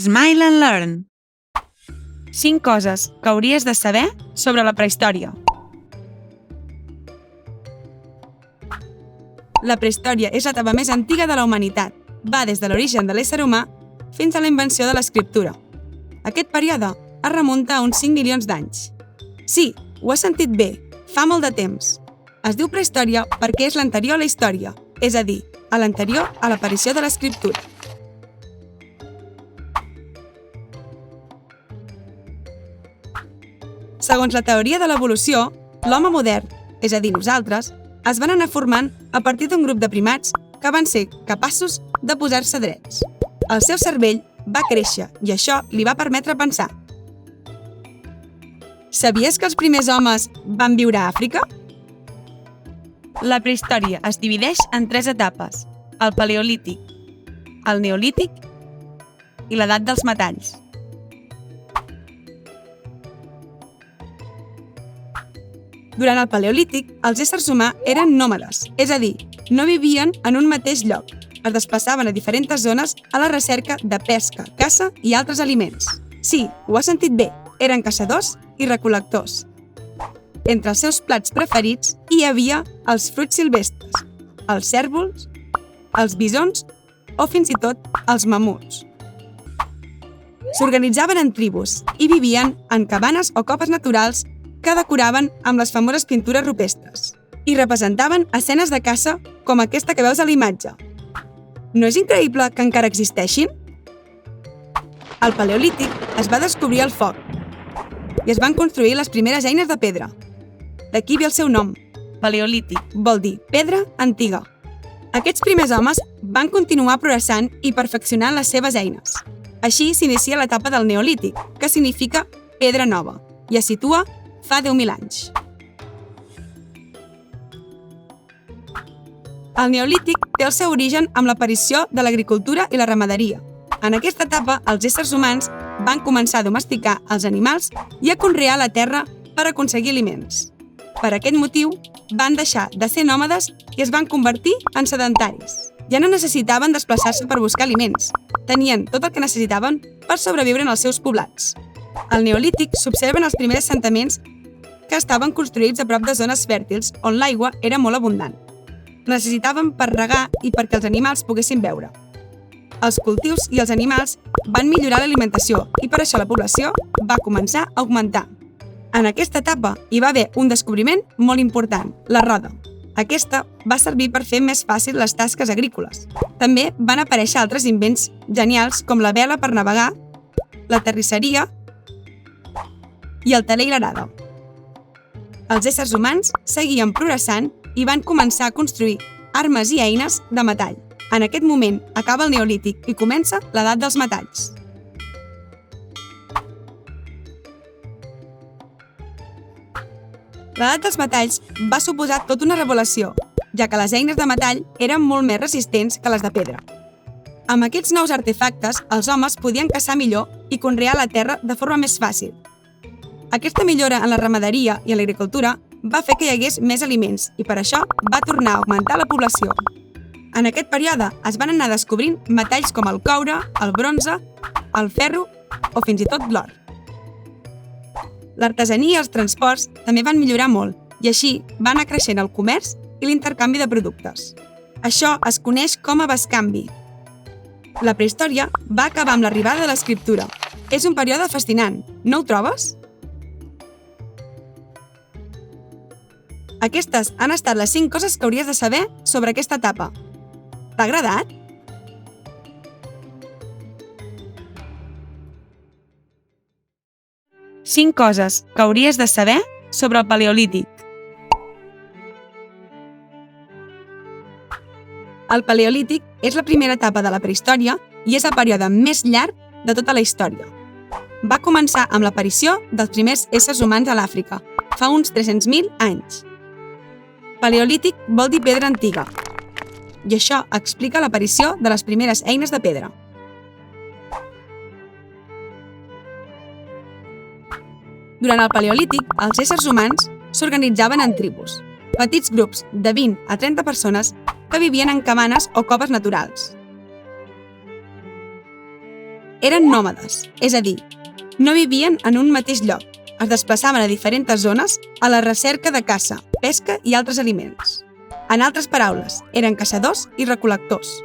Smile and Learn. 5 coses que hauries de saber sobre la prehistòria. La prehistòria és l'etapa més antiga de la humanitat. Va des de l'origen de l'ésser humà fins a la invenció de l'escriptura. Aquest període es remunta a uns 5 milions d'anys. Sí, ho has sentit bé, fa molt de temps. Es diu prehistòria perquè és l'anterior a la història, és a dir, a l'anterior a l'aparició de l'escriptura. Segons la teoria de l'evolució, l'home modern, és a dir, nosaltres, es van anar formant a partir d'un grup de primats que van ser capaços de posar-se drets. El seu cervell va créixer i això li va permetre pensar. Sabies que els primers homes van viure a Àfrica? La prehistòria es divideix en 3 etapes: el paleolític, el neolític i l'edat dels metalls. Durant el paleolític, els éssers humans eren nòmades, és a dir, no vivien en un mateix lloc. Es desplaçaven a diferents zones a la recerca de pesca, caça i altres aliments. Sí, ho has sentit bé, eren caçadors i recol·lectors. Entre els seus plats preferits hi havia els fruits silvestres, els cérvols, els bisons o fins i tot els mamuts. S'organitzaven en tribus i vivien en cabanes o coves naturals que decoraven amb les famoses pintures rupestres i representaven escenes de caça com aquesta que veus a la imatge. No és increïble que encara existeixin? Al paleolític es va descobrir el foc i es van construir les primeres eines de pedra. D'aquí ve el seu nom. Paleolític vol dir pedra antiga. Aquests primers homes van continuar progressant i perfeccionant les seves eines. Així s'inicia l'etapa del neolític, que significa pedra nova, i es situa fa 10.000 anys. El neolític té el seu origen amb l'aparició de l'agricultura i la ramaderia. En aquesta etapa, els éssers humans van començar a domesticar els animals i a conrear la terra per aconseguir aliments. Per aquest motiu, van deixar de ser nòmades i es van convertir en sedentaris. Ja no necessitaven desplaçar-se per buscar aliments. Tenien tot el que necessitaven per sobreviure en els seus poblats. Al neolític s'observen els primers assentaments que estaven construïts a prop de zones fèrtils on l'aigua era molt abundant. Necessitaven per regar i perquè els animals poguessin beure. Els cultius i els animals van millorar l'alimentació i per això la població va començar a augmentar. En aquesta etapa hi va haver un descobriment molt important, la roda. Aquesta va servir per fer més fàcil les tasques agrícoles. També van aparèixer altres invents genials com la vela per navegar, la terrisseria i el teler i l'arada. Els éssers humans seguien progressant i van començar a construir armes i eines de metall. En aquest moment acaba el neolític i comença l'edat dels metalls. L'edat dels metalls va suposar tota una revolució, ja que les eines de metall eren molt més resistents que les de pedra. Amb aquests nous artefactes, els homes podien caçar millor i conrear la terra de forma més fàcil. Aquesta millora en la ramaderia i en l'agricultura va fer que hi hagués més aliments i per això va tornar a augmentar la població. En aquest període es van anar descobrint metalls com el coure, el bronze, el ferro o fins i tot l'or. L'artesania i els transports també van millorar molt i així va anar creixent el comerç i l'intercanvi de productes. Això es coneix com a bescanvi. La prehistòria va acabar amb l'arribada de l'escriptura. És un període fascinant, no ho trobes? Aquestes han estat les 5 coses que hauries de saber sobre aquesta etapa. T'ha agradat? Cinc coses que hauries de saber sobre el paleolític. El paleolític és la primera etapa de la prehistòria i és el període més llarg de tota la història. Va començar amb l'aparició dels primers éssers humans a l'Àfrica, fa uns 300.000 anys. Paleolític vol dir pedra antiga, i això explica l'aparició de les primeres eines de pedra. Durant el paleolític, els éssers humans s'organitzaven en tribus, petits grups de 20 a 30 persones que vivien en cabanes o coves naturals. eren nòmades, és a dir, no vivien en un mateix lloc, es desplaçaven a diferents zones a la recerca de caça, pesca i altres aliments. En altres paraules, eren caçadors i recol·lectors.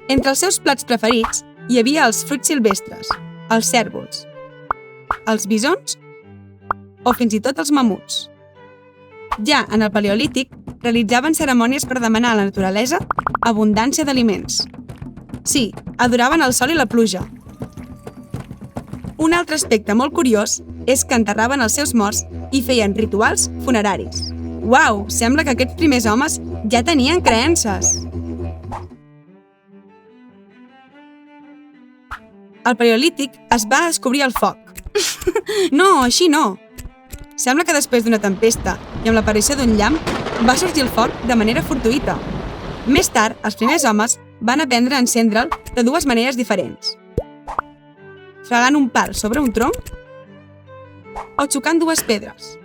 Entre els seus plats preferits hi havia els fruits silvestres, els cérvols, els bisons o fins i tot els mamuts. Ja en el Paleolític, realitzaven cerimònies per demanar a la naturalesa abundància d'aliments. Sí, adoraven el sol i la pluja. Un altre aspecte molt curiós és que enterraven els seus morts i feien rituals funeraris. Uau, sembla que aquests primers homes ja tenien creences! Al Paleolític es va descobrir el foc. No, així no! Sembla que després d'una tempesta i amb l'aparició d'un llamp va sorgir el foc de manera fortuïta. Més tard, els primers homes van aprendre a encendre'l de dues maneres diferents. Fregant un pal sobre un tronc o xocant dues pedres.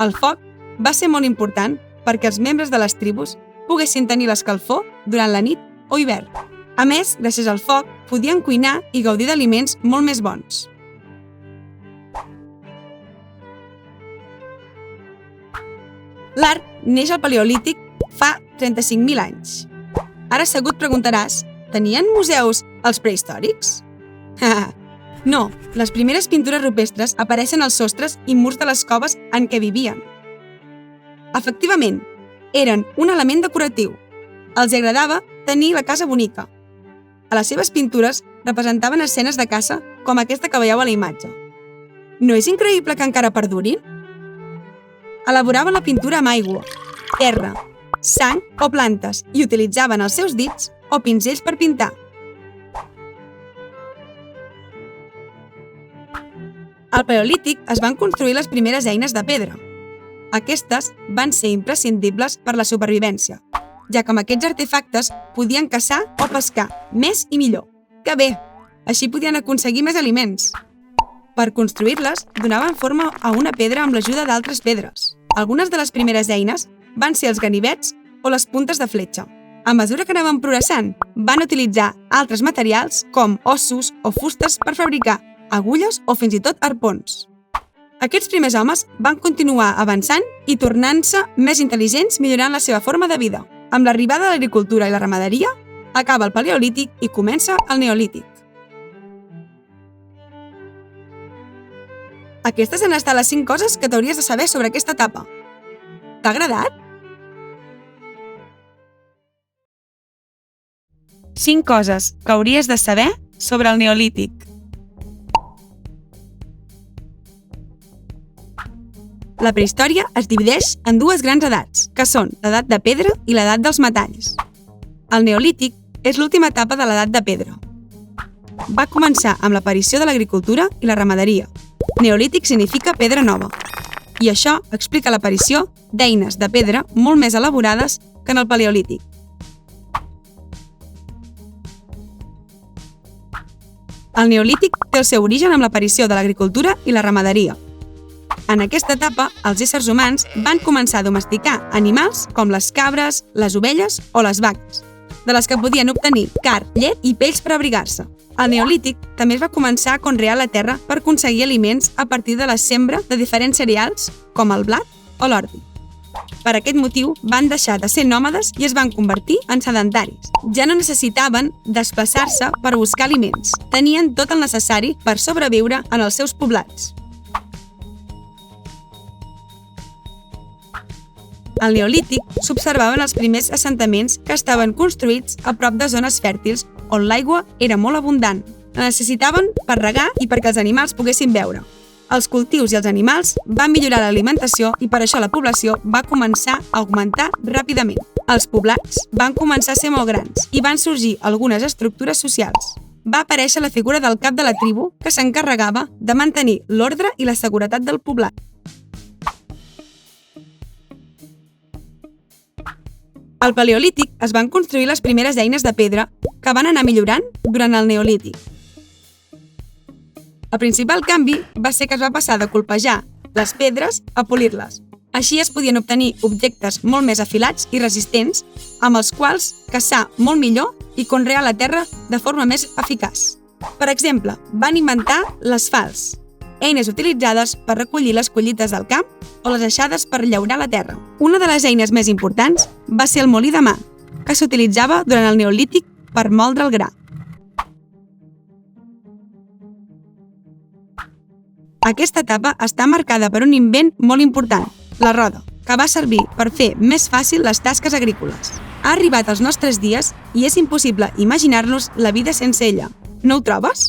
El foc va ser molt important perquè els membres de les tribus poguessin tenir l'escalfor durant la nit o hivern. A més, gràcies al foc, podien cuinar i gaudir d'aliments molt més bons. L'art neix al Paleolític fa 35.000 anys. Ara segur et preguntaràs, tenien museus els prehistòrics? No, les primeres pintures rupestres apareixen als sostres i murs de les coves en què vivien. Efectivament, eren un element decoratiu. Els agradava tenir la casa bonica. A les seves pintures representaven escenes de caça com aquesta que veieu a la imatge. No és increïble que encara perdurin? Elaboraven la pintura amb aigua, terra, sang o plantes i utilitzaven els seus dits o pinzells per pintar. Al Paleolític es van construir les primeres eines de pedra. Aquestes van ser imprescindibles per la supervivència, ja que amb aquests artefactes podien caçar o pescar més i millor. Que bé! Així podien aconseguir més aliments. Per construir-les, donaven forma a una pedra amb l'ajuda d'altres pedres. Algunes de les primeres eines van ser els ganivets o les puntes de fletxa. A mesura que anaven progressant, van utilitzar altres materials com ossos o fustes per fabricar agulles o fins i tot arpons. Aquests primers homes van continuar avançant i tornant-se més intel·ligents millorant la seva forma de vida. Amb l'arribada de l'agricultura i la ramaderia, acaba el Paleolític i comença el Neolític. Aquestes han estat les 5 coses que t'hauries de saber sobre aquesta etapa. T'ha agradat? 5 coses que hauries de saber sobre el Neolític. La prehistòria es divideix en 2 grans edats, que són l'edat de pedra i l'edat dels metalls. El Neolític és l'última etapa de l'edat de pedra. Va començar amb l'aparició de l'agricultura i la ramaderia. Neolític significa pedra nova. I això explica l'aparició d'eines de pedra molt més elaborades que en el Paleolític. El Neolític té el seu origen amb l'aparició de l'agricultura i la ramaderia. En aquesta etapa, els éssers humans van començar a domesticar animals com les cabres, les ovelles o les vaques, de les que podien obtenir carn, llet i pells per abrigar-se. Al Neolític també es va començar a conrear la terra per aconseguir aliments a partir de la sembra de diferents cereals com el blat o l'ordi. Per aquest motiu, van deixar de ser nòmades i es van convertir en sedentaris. Ja no necessitaven desplaçar-se per buscar aliments. Tenien tot el necessari per sobreviure en els seus poblats. Al Neolític s'observaven els primers assentaments que estaven construïts a prop de zones fèrtils on l'aigua era molt abundant. La necessitaven per regar i perquè els animals poguessin beure. Els cultius i els animals van millorar l'alimentació i per això la població va començar a augmentar ràpidament. Els poblats van començar a ser molt grans i van sorgir algunes estructures socials. Va aparèixer la figura del cap de la tribu que s'encarregava de mantenir l'ordre i la seguretat del poblat. Al Paleolític es van construir les primeres eines de pedra que van anar millorant durant el Neolític. El principal canvi va ser que es va passar de colpejar les pedres a polir-les. Així es podien obtenir objectes molt més afilats i resistents amb els quals caçar molt millor i conrear la terra de forma més eficaç. Per exemple, van inventar les falç, eines utilitzades per recollir les collites del camp o les aixades per llaurar la terra. Una de les eines més importants va ser el molí de mà, que s'utilitzava durant el Neolític per moldre el gra. Aquesta etapa està marcada per un invent molt important, la roda, que va servir per fer més fàcil les tasques agrícoles. Ha arribat als nostres dies i és impossible imaginar-nos la vida sense ella. No ho trobes?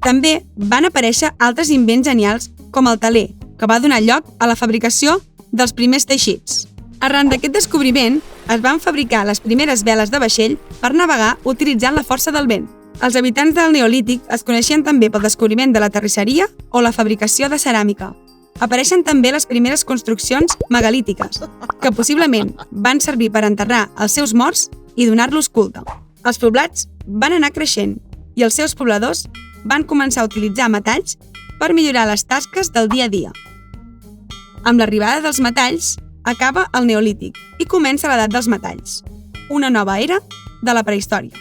També van aparèixer altres invents genials com el teler, que va donar lloc a la fabricació dels primers teixits. Arran d'aquest descobriment, es van fabricar les primeres veles de vaixell per navegar utilitzant la força del vent. Els habitants del Neolític es coneixien també pel descobriment de la terrisseria o la fabricació de ceràmica. Apareixen també les primeres construccions megalítiques, que possiblement van servir per enterrar els seus morts i donar-los culte. Els poblats van anar creixent i els seus pobladors van començar a utilitzar metalls per millorar les tasques del dia a dia. Amb l'arribada dels metalls, acaba el Neolític i comença l'edat dels metalls, una nova era de la prehistòria.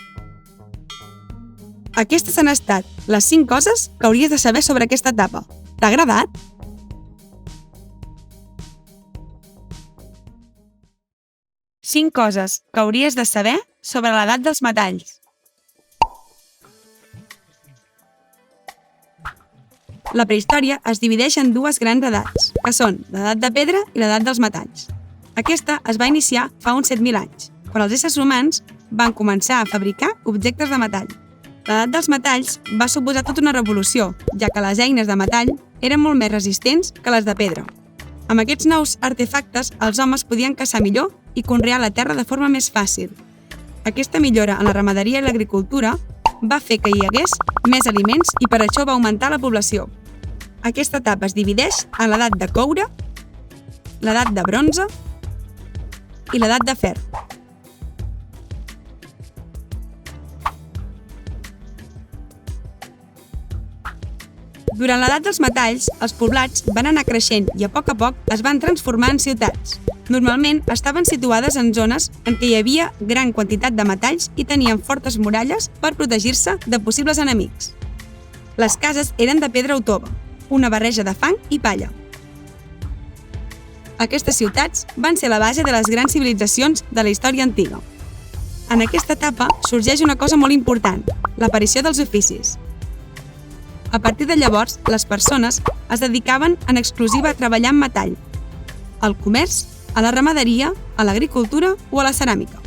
Aquestes han estat les 5 coses que hauries de saber sobre aquesta etapa. T'ha agradat? Cinc coses que hauries de saber sobre l'edat dels metalls. La prehistòria es divideix en 2 grans edats, que són l'edat de pedra i l'edat dels metalls. Aquesta es va iniciar fa uns 7.000 anys, quan els éssers humans van començar a fabricar objectes de metall. L'edat dels metalls va suposar tota una revolució, ja que les eines de metall eren molt més resistents que les de pedra. Amb aquests nous artefactes, els homes podien caçar millor i conrear la terra de forma més fàcil. Aquesta millora en la ramaderia i l'agricultura va fer que hi hagués més aliments i per això va augmentar la població. Aquesta etapa es divideix en l'edat de coure, l'edat de bronze i l'edat de ferro. Durant l'edat dels metalls, els poblats van anar creixent i a poc es van transformar en ciutats. Normalment estaven situades en zones en què hi havia gran quantitat de metalls i tenien fortes muralles per protegir-se de possibles enemics. Les cases eren de pedra o tova, una barreja de fang i palla. Aquestes ciutats van ser la base de les grans civilitzacions de la història antiga. En aquesta etapa sorgeix una cosa molt important, l'aparició dels oficis. A partir de llavors, les persones es dedicaven en exclusiva a treballar amb metall, al comerç, a la ramaderia, a l'agricultura o a la ceràmica.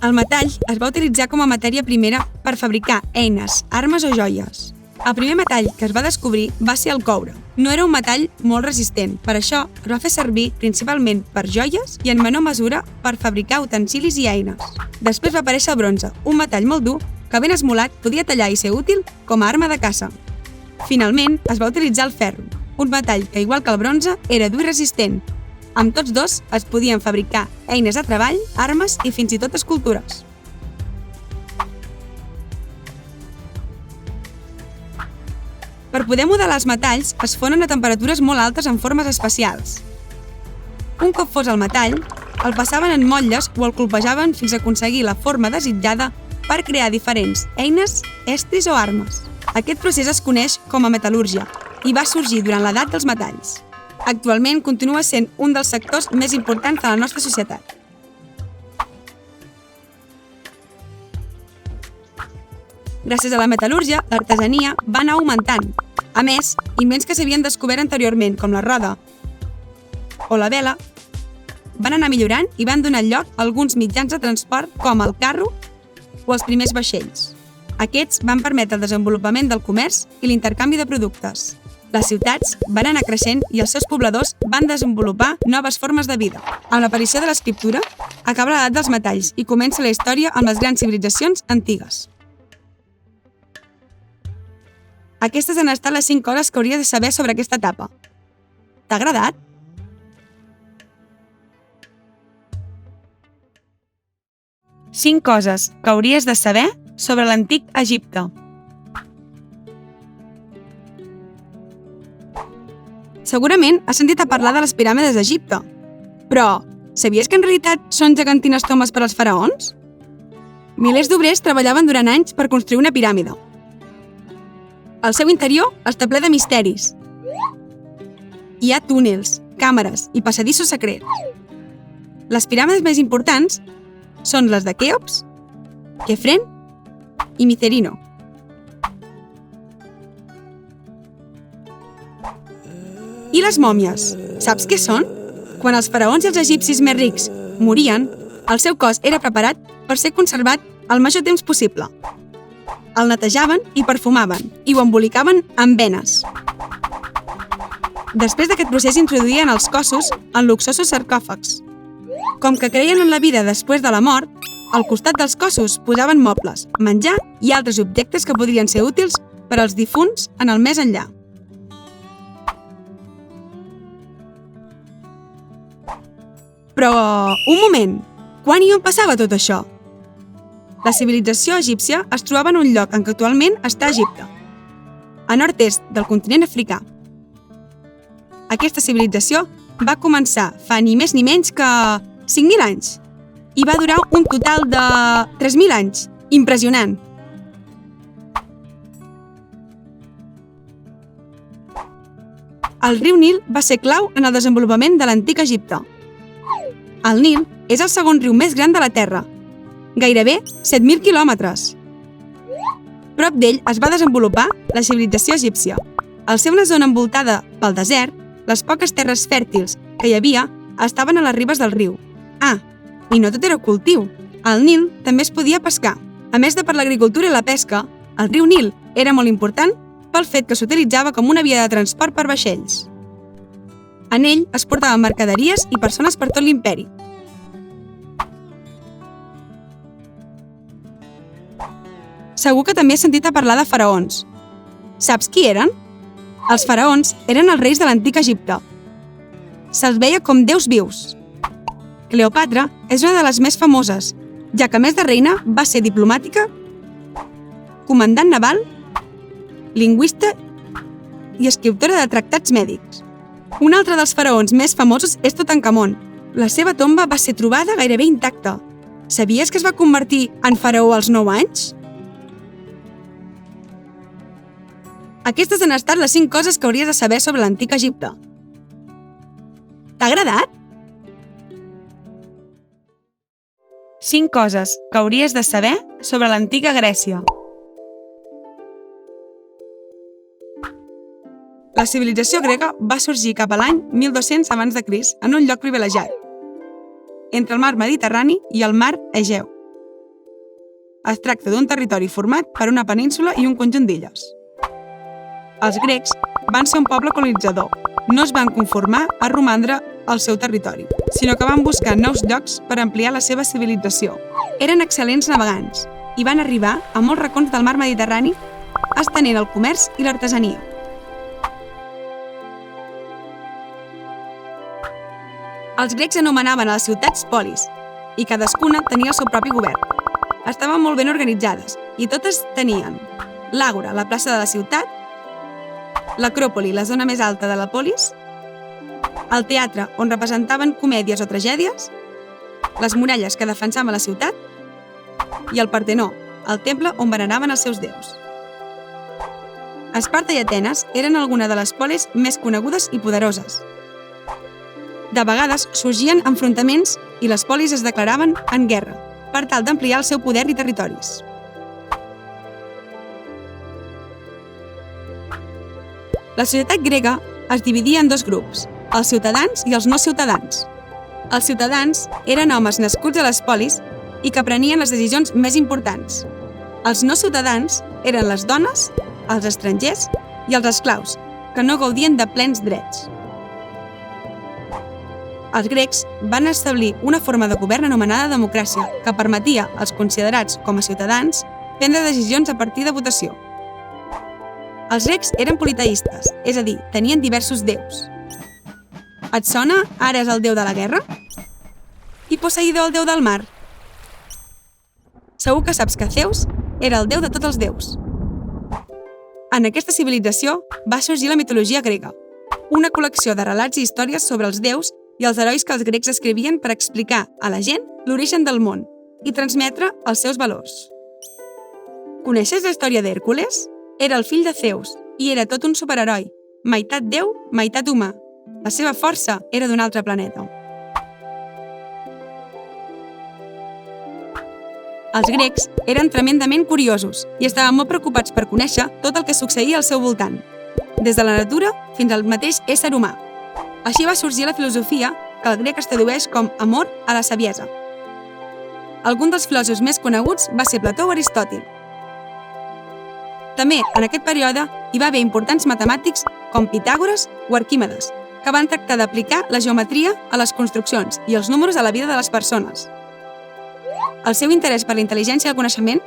El metall es va utilitzar com a matèria primera per fabricar eines, armes o joies. El primer metall que es va descobrir va ser el coure. No era un metall molt resistent, per això es va fer servir principalment per joies i en menor mesura per fabricar utensilis i eines. Després va aparèixer el bronze, un metall molt dur que ben esmolat podia tallar i ser útil com a arma de caça. Finalment, es va utilitzar el ferro, un metall que, igual que el bronze, era dur i resistent. Amb tots dos es podien fabricar eines de treball, armes i fins i tot escultures. Per poder modelar els metalls, es fonen a temperatures molt altes en formes especials. Un cop fos el metall, el passaven en motlles o el colpejaven fins a aconseguir la forma desitjada per crear diferents eines, estris o armes. Aquest procés es coneix com a metal·lúrgia i va sorgir durant l'edat dels metalls. Actualment continua sent un dels sectors més importants de la nostra societat. Gràcies a la metal·lúrgia, l'artesania va anar augmentant. A més, invents que s'havien descobert anteriorment, com la roda o la vela, van anar millorant i van donar lloc a alguns mitjans de transport com el carro o els primers vaixells. Aquests van permetre el desenvolupament del comerç i l'intercanvi de productes. Les ciutats van anar creixent i els seus pobladors van desenvolupar noves formes de vida. Amb l'aparició de l'escriptura, acaba l'edat dels metalls i comença la història amb les grans civilitzacions antigues. Aquestes han estat les 5 coses que hauries de saber sobre aquesta etapa. T'ha agradat? Cinc coses que hauries de saber sobre l'antic Egipte. Segurament has sentit a parlar de les piràmides d'Egipte, però Sabies que en realitat són gegantines tombes per als faraons? Milers d'obrers treballaven durant anys per construir una piràmide. El seu interior està ple de misteris. Hi ha túnels, càmeres i passadissos secrets. Les piràmides més importants són les de Queops, Quefren i Micerino. I les mòmies, saps què són? Quan els faraons i els egipcis més rics morien, el seu cos era preparat per ser conservat el major temps possible. El netejaven i perfumaven i ho embolicaven amb venes. Després d'aquest procés introduïen els cossos en luxosos sarcòfags. Com que creien en la vida després de la mort, al costat dels cossos posaven mobles, menjar i altres objectes que podrien ser útils per als difunts en el més enllà. Però, un moment, quan i on passava tot això? La civilització egípcia es trobava en un lloc en què actualment està Egipte, a nord-est del continent africà. Aquesta civilització va començar fa ni més ni menys que 5.000 anys i va durar un total de 3.000 anys. Impressionant! El riu Nil va ser clau en el desenvolupament de l'antic Egipte. El Nil és el segon riu més gran de la Terra, gairebé 7.000 quilòmetres. Prop d'ell es va desenvolupar la civilització egípcia. Al ser una zona envoltada pel desert, les poques terres fèrtils que hi havia estaven a les ribes del riu. Ah, i no tot era cultiu. Al Nil també es podia pescar. A més de per l'agricultura i la pesca, el riu Nil era molt important pel fet que s'utilitzava com una via de transport per vaixells. En ell es portaven mercaderies i persones per tot l'imperi. Segur que també has sentit a parlar de faraons. Saps qui eren? Els faraons eren els reis de l'antic Egipte. Se'ls veia com déus vius. Cleopatra és una de les més famoses, ja que a més de reina va ser diplomàtica, comandant naval, lingüista i escriptora de tractats mèdics. Un altre dels faraons més famosos és Tutankamon. La seva tomba va ser trobada gairebé intacta. Sabies que es va convertir en faraó als 9 anys? Aquestes han estat les 5 coses que hauries de saber sobre l'antic Egipte. T'ha agradat? 5 coses que hauries de saber sobre l'antiga Grècia. La civilització grega va sorgir cap a l'any 1200 abans de Crist en un lloc privilegiat, entre el mar Mediterrani i el mar Egeu. Es tracta d'un territori format per una península i un conjunt d'illes. Els grecs van ser un poble colonitzador. No es van conformar a romandre al seu territori, sinó que van buscar nous llocs per ampliar la seva civilització. Eren excel·lents navegants i van arribar a molts racons del mar Mediterrani, estenent el comerç i l'artesania. Els grecs anomenaven a les ciutats polis i cadascuna tenia el seu propi govern. Estaven molt ben organitzades i totes tenien l'àgora, la plaça de la ciutat, l'acròpoli, la zona més alta de la polis, el teatre on representaven comèdies o tragèdies, les muralles que defensaven la ciutat i el Partenó, el temple on veneraven els seus déus. Esparta i Atenes eren algunes de les polis més conegudes i poderoses. De vegades sorgien enfrontaments i les polis es declaraven en guerra per tal d'ampliar el seu poder i territoris. La societat grega es dividia en 2 grups, els ciutadans i els no ciutadans. Els ciutadans eren homes nascuts a les polis i que prenien les decisions més importants. Els no ciutadans eren les dones, els estrangers i els esclaus, que no gaudien de plens drets. Els grecs van establir una forma de govern anomenada democràcia, que permetia als considerats com a ciutadans prendre decisions a partir de votació. Els grecs eren politeistes, és a dir, tenien diversos déus. Et sona Ares el déu de la guerra? I Poseidó el déu del mar? Segur que saps que Zeus era el déu de tots els déus. En aquesta civilització va sorgir la mitologia grega, una col·lecció de relats i històries sobre els déus i els herois que els grecs escrivien per explicar a la gent l'origen del món i transmetre els seus valors. Coneixes la història d'Hèrcules? Era el fill de Zeus i era tot un superheroi, meitat déu, meitat humà. La seva força era d'un altre planeta. Els grecs eren tremendament curiosos i estaven molt preocupats per conèixer tot el que succeïa al seu voltant, des de la natura fins al mateix ésser humà. Així va sorgir la filosofia, que el grec es tradueix com amor a la saviesa. Algun dels filòsofs més coneguts va ser Plató o Aristòtil. També, en aquest període, hi va haver importants matemàtics com Pitàgores o Arquímedes, que van tractar d'aplicar la geometria a les construccions i els números a la vida de les persones. El seu interès per la intel·ligència i el coneixement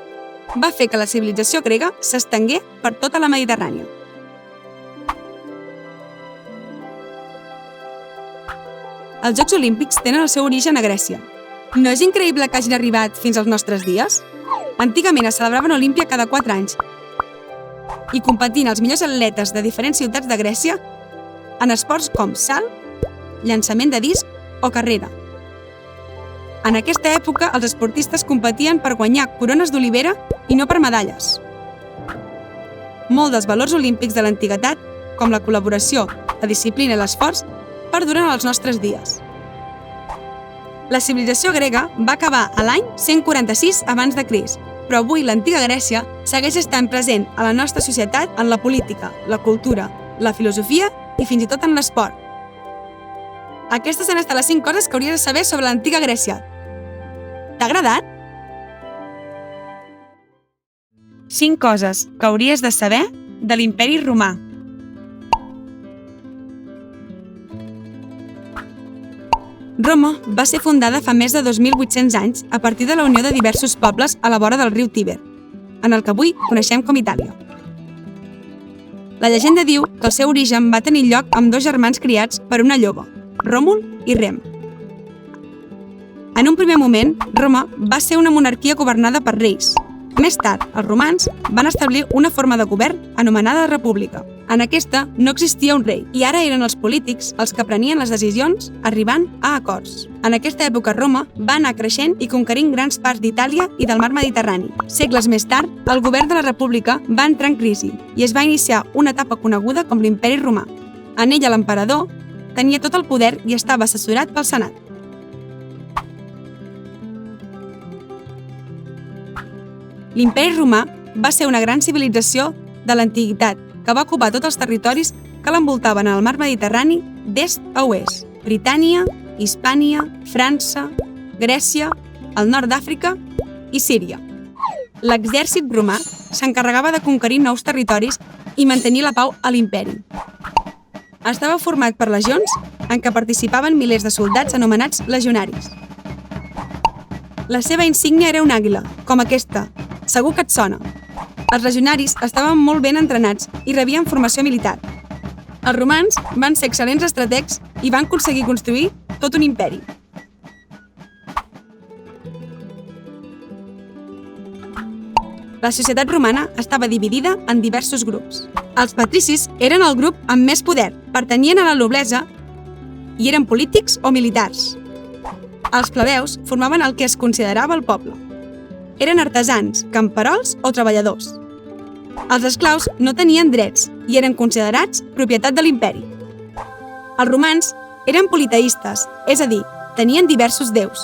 va fer que la civilització grega s'estengué per tota la Mediterrània. Els Jocs Olímpics tenen el seu origen a Grècia. No és increïble que hagin arribat fins als nostres dies? Antigament es celebraven a Olímpia cada 4 anys i competint els millors atletes de diferents ciutats de Grècia en esports com salt, llançament de disc o carrera. En aquesta època, els esportistes competien per guanyar corones d'olivera i no per medalles. Molts dels valors olímpics de l'antiguitat, com la col·laboració, la disciplina i l'esforç, perduren als nostres dies. La civilització grega va acabar a l'any 146 abans de Crist, però avui l'antiga Grècia segueix estant present a la nostra societat en la política, la cultura, la filosofia i fins i tot en l'esport. Aquestes han estat les 5 coses que hauries de saber sobre l'antiga Grècia. T'ha agradat? 5 coses que hauries de saber de l'Imperi Romà. Roma va ser fundada fa més de 2.800 anys a partir de la unió de diversos pobles a la vora del riu Tíber, en el que avui coneixem com Itàlia. La llegenda diu que el seu origen va tenir lloc amb 2 germans criats per una lloba, Ròmul i Rem. En un primer moment, Roma va ser una monarquia governada per reis. Més tard, els romans van establir una forma de govern anomenada república. En aquesta no existia un rei i ara eren els polítics els que prenien les decisions arribant a acords. En aquesta època Roma va anar creixent i conquerint grans parts d'Itàlia i del mar Mediterrani. Segles més tard, el govern de la república va entrar en crisi i es va iniciar una etapa coneguda com l'Imperi Romà. En ella l'emperador tenia tot el poder i estava assessorat pel Senat. L'Imperi Romà va ser una gran civilització de l'antiguitat que va ocupar tots els territoris que l'envoltaven al mar Mediterrani d'est a oest: Britània, Hispània, França, Grècia, el nord d'Àfrica i Síria. L'exèrcit romà s'encarregava de conquerir nous territoris i mantenir la pau a l'imperi. Estava format per legions en què participaven milers de soldats anomenats legionaris. La seva insígnia era una àguila, com aquesta. Segur que et sona. Els legionaris estaven molt ben entrenats i rebien formació militar. Els romans van ser excel·lents estrategs i van aconseguir construir tot un imperi. La societat romana estava dividida en diversos grups. Els patricis eren el grup amb més poder, pertanyien a la noblesa i eren polítics o militars. Els plebeus formaven el que es considerava el poble. Eren artesans, camperols o treballadors. Els esclaus no tenien drets i eren considerats propietat de l'imperi. Els romans eren politeistes, és a dir, tenien diversos déus,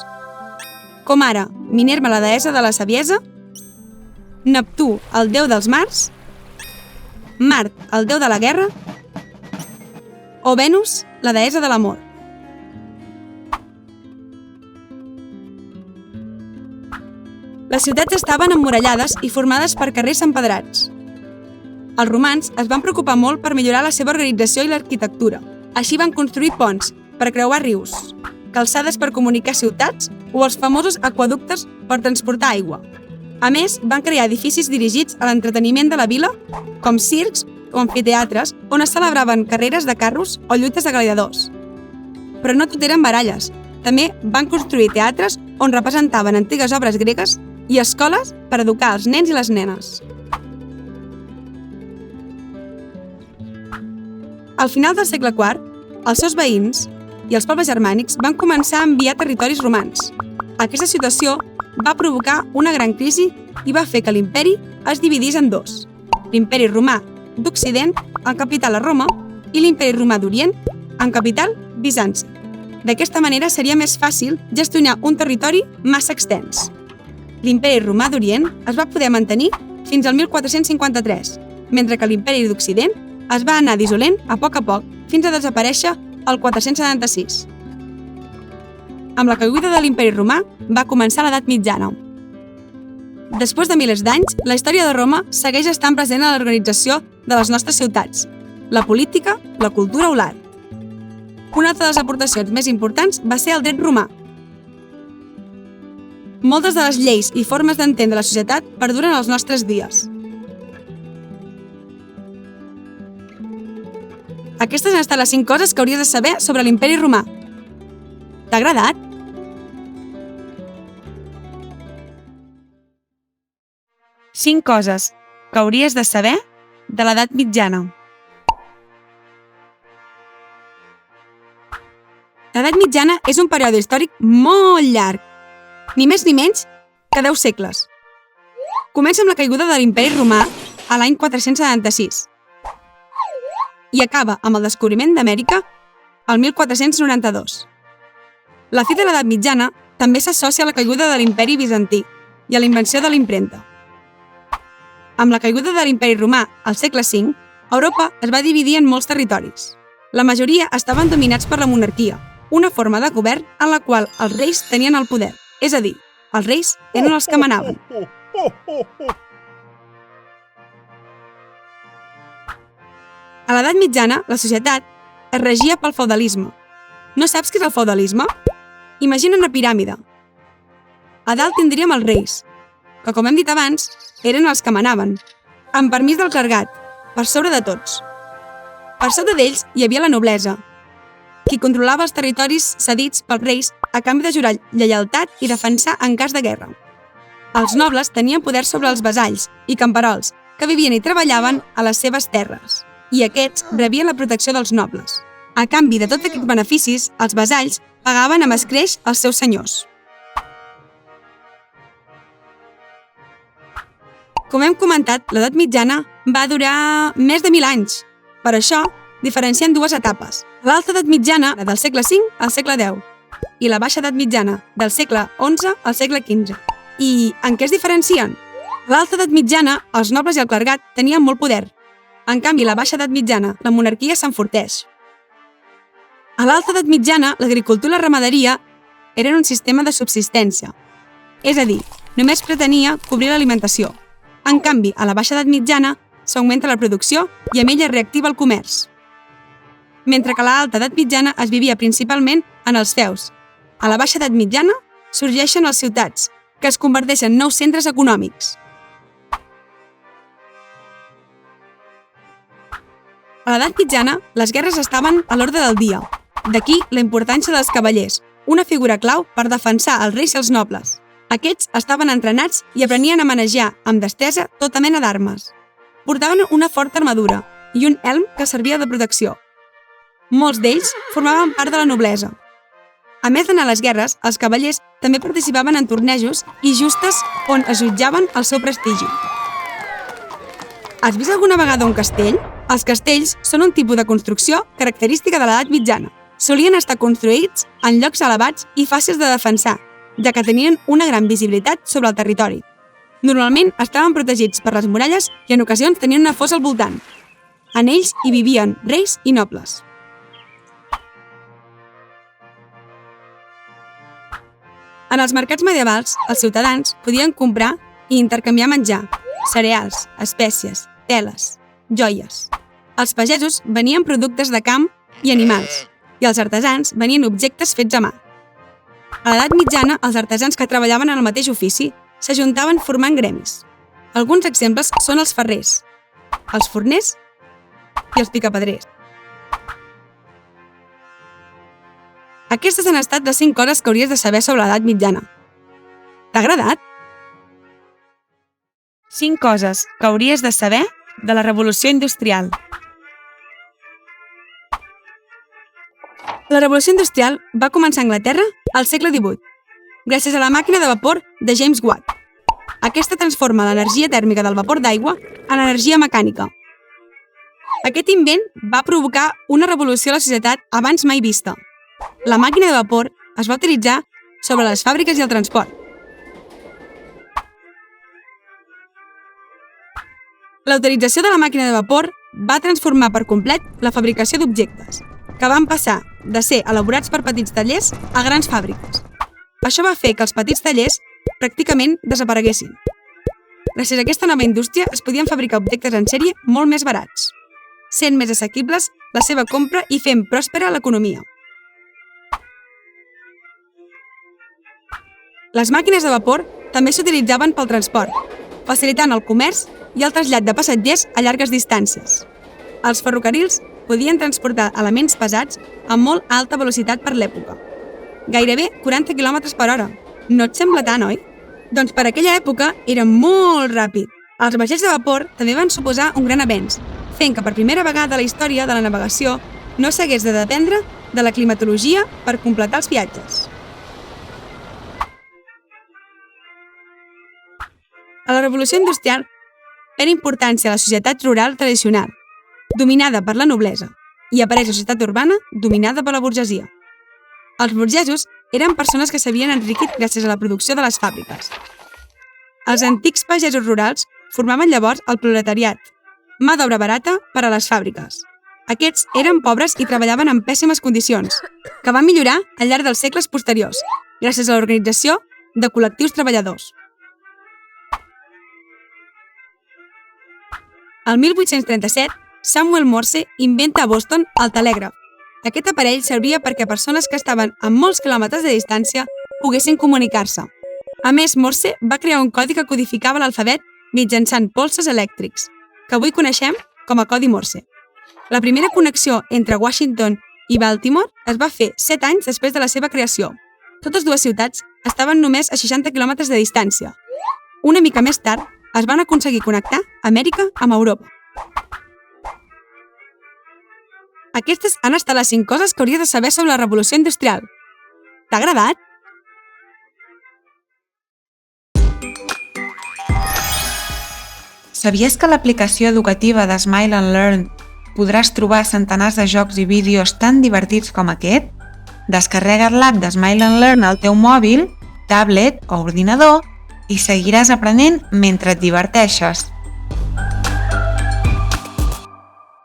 com ara Minerva, la deessa de la saviesa, Neptú, el déu dels mars, Mart, el déu de la guerra, o Venus, la deessa de l'amor. Les ciutats estaven emmurallades i formades per carrers empedrats. Els romans es van preocupar molt per millorar la seva organització i l'arquitectura. Així van construir ponts per creuar rius, calçades per comunicar ciutats o els famosos aqüeductes per transportar aigua. A més, van crear edificis dirigits a l'entreteniment de la vila, com circs o amfiteatres, on es celebraven carreres de carros o lluites de gladiadors. Però no tot eren baralles. També van construir teatres on representaven antigues obres gregues i escoles per educar els nens i les nenes. Al final del segle IV, els seus veïns, i els pobles germànics van començar a enviar territoris romans. Aquesta situació va provocar una gran crisi i va fer que l'imperi es dividís en dos. L'imperi romà d'Occident, amb capital a Roma, i l'imperi romà d'Orient, amb capital Bizanci. D'aquesta manera seria més fàcil gestionar un territori massa extens. L'imperi romà d'Orient es va poder mantenir fins al 1453, mentre que l'imperi d'Occident es va anar dissolent a poc fins a desaparèixer el 476. Amb la caiguda de l'imperi romà va començar l'edat mitjana. Després de milers d'anys, la història de Roma segueix estant present a l'organització de les nostres ciutats, la política, la cultura o l'art. Una altra de les aportacions més importants va ser el dret romà. Moltes de les lleis i formes d'entendre la societat perduren als nostres dies. Aquestes han estat les 5 coses que hauries de saber sobre l'imperi romà. T'ha agradat? Cinc coses que hauries de saber de l'edat mitjana. L'edat mitjana és un període històric molt llarg, ni més ni menys que 10 segles. Comença amb la caiguda de l'imperi romà a l'any 476 i acaba amb el descobriment d'Amèrica al 1492. La fi de l'edat mitjana també s'associa a la caiguda de l'imperi bizantí i a la invenció de l'impremta. Amb la caiguda de l'imperi romà al segle V, Europa es va dividir en molts territoris. La majoria estaven dominats per la monarquia, una forma de govern en la qual els reis tenien el poder, és a dir, els reis eren els que manaven. A l'edat mitjana, la societat es regia pel feudalisme. No saps què és el feudalisme? Imagina una piràmide. A dalt tindríem els reis, que, com hem dit abans, eren els que manaven, amb permís del clergat, per sobre de tots. Per sota d'ells hi havia la noblesa, qui controlava els territoris cedits pels reis a canvi de jurar lleialtat i defensar en cas de guerra. Els nobles tenien poder sobre els vassalls i camperols, que vivien i treballaven a les seves terres, i aquests rebien la protecció dels nobles. A canvi de tots aquests beneficis, els vassalls pagaven amb escreix als seus senyors. Com hem comentat, l'edat mitjana va durar més de 1000 anys. Per això, diferencien dues etapes. L'alta edat mitjana, del segle V al segle X, i la baixa edat mitjana, del segle XI al segle XV. I en què es diferencien? L'alta edat mitjana, els nobles i el clergat tenien molt poder. En canvi, la baixa edat mitjana, la monarquia s'enforteix. A l'alta edat mitjana, l'agricultura i la ramaderia eren un sistema de subsistència. És a dir, només pretenia cobrir l'alimentació. En canvi, a la baixa edat mitjana s'augmenta la producció i amb ella es reactiva el comerç. Mentre que a l'alta edat mitjana es vivia principalment en els feus. A la baixa edat mitjana sorgeixen les ciutats, que es converteixen en nous centres econòmics. A l'edat mitjana, les guerres estaven a l'ordre del dia. D'aquí la importància dels cavallers, una figura clau per defensar els reis i els nobles. Aquests estaven entrenats i aprenien a manejar amb destresa tota mena d'armes. Portaven una forta armadura i un elm que servia de protecció. Molts d'ells formaven part de la noblesa. A més d'anar a les guerres, els cavallers també participaven en tornejos i justes on es jutjaven el seu prestigi. Has vist alguna vegada un castell? Els castells són un tipus de construcció característica de l'edat mitjana. Solien estar construïts en llocs elevats i fàcils de defensar, ja que tenien una gran visibilitat sobre el territori. Normalment estaven protegits per les muralles i en ocasions tenien una fossa al voltant. En ells hi vivien reis i nobles. En els mercats medievals, els ciutadans podien comprar i intercanviar menjar, cereals, espècies, teles, joies. Els pagesos venien productes de camp i animals, i els artesans venien objectes fets a mà. A l'edat mitjana, els artesans que treballaven en el mateix ofici s'ajuntaven formant gremis. Alguns exemples són els ferrers, els forners i els picapedrers. Aquestes han estat les 5 coses que hauries de saber sobre l'edat mitjana. T'ha agradat? 5 coses que hauries de saber de la Revolució Industrial. La revolució industrial va començar a Anglaterra al segle XVIII, gràcies a la màquina de vapor de James Watt. Aquesta transforma l'energia tèrmica del vapor d'aigua en energia mecànica. Aquest invent va provocar una revolució a la societat abans mai vista. La màquina de vapor es va utilitzar sobre les fàbriques i el transport. La utilització de la màquina de vapor va transformar per complet la fabricació d'objectes, que van passar de ser elaborats per petits tallers a grans fàbriques. Això va fer que els petits tallers pràcticament desapareguessin. Gràcies a aquesta nova indústria es podien fabricar objectes en sèrie molt més barats, sent més assequibles la seva compra i fent pròspera l'economia. Les màquines de vapor també s'utilitzaven pel transport, facilitant el comerç i el trasllat de passatgers a llargues distàncies. Els ferrocarrils podien transportar elements pesats a molt alta velocitat per l'època, gairebé 40 km/h. No et sembla tant, oi? Doncs per aquella època era molt ràpid. Els vaixells de vapor també van suposar un gran avenç, fent que per primera vegada a la història de la navegació no s'hagués de dependre de la climatologia per completar els viatges. A la revolució industrial era importància a la societat rural tradicional, dominada per la noblesa, i apareix la societat urbana dominada per la burgesia. Els burgesos eren persones que s'havien enriquit gràcies a la producció de les fàbriques. Els antics pagesos rurals formaven llavors el proletariat, mà d'obra barata per a les fàbriques. Aquests eren pobres i treballaven en pèssimes condicions, que van millorar al llarg dels segles posteriors, gràcies a l'organització de col·lectius treballadors. El 1837, Samuel Morse inventa a Boston el telègraf. Aquest aparell servia perquè persones que estaven a molts quilòmetres de distància poguessin comunicar-se. A més, Morse va crear un codi que codificava l'alfabet mitjançant polses elèctrics, que avui coneixem com a codi Morse. La primera connexió entre Washington i Baltimore es va fer 7 anys després de la seva creació. Totes dues ciutats estaven només a 60 quilòmetres de distància. Una mica més tard, es van aconseguir connectar Amèrica amb Europa. Aquestes han estat les 5 coses que hauries de saber sobre la revolució industrial. T'ha agradat? Sabies que a l'aplicació educativa de Smile and Learn podràs trobar centenars de jocs i vídeos tan divertits com aquest? Descarrega't l'app de Smile and Learn al teu mòbil, tablet o ordinador i seguiràs aprenent mentre et diverteixes.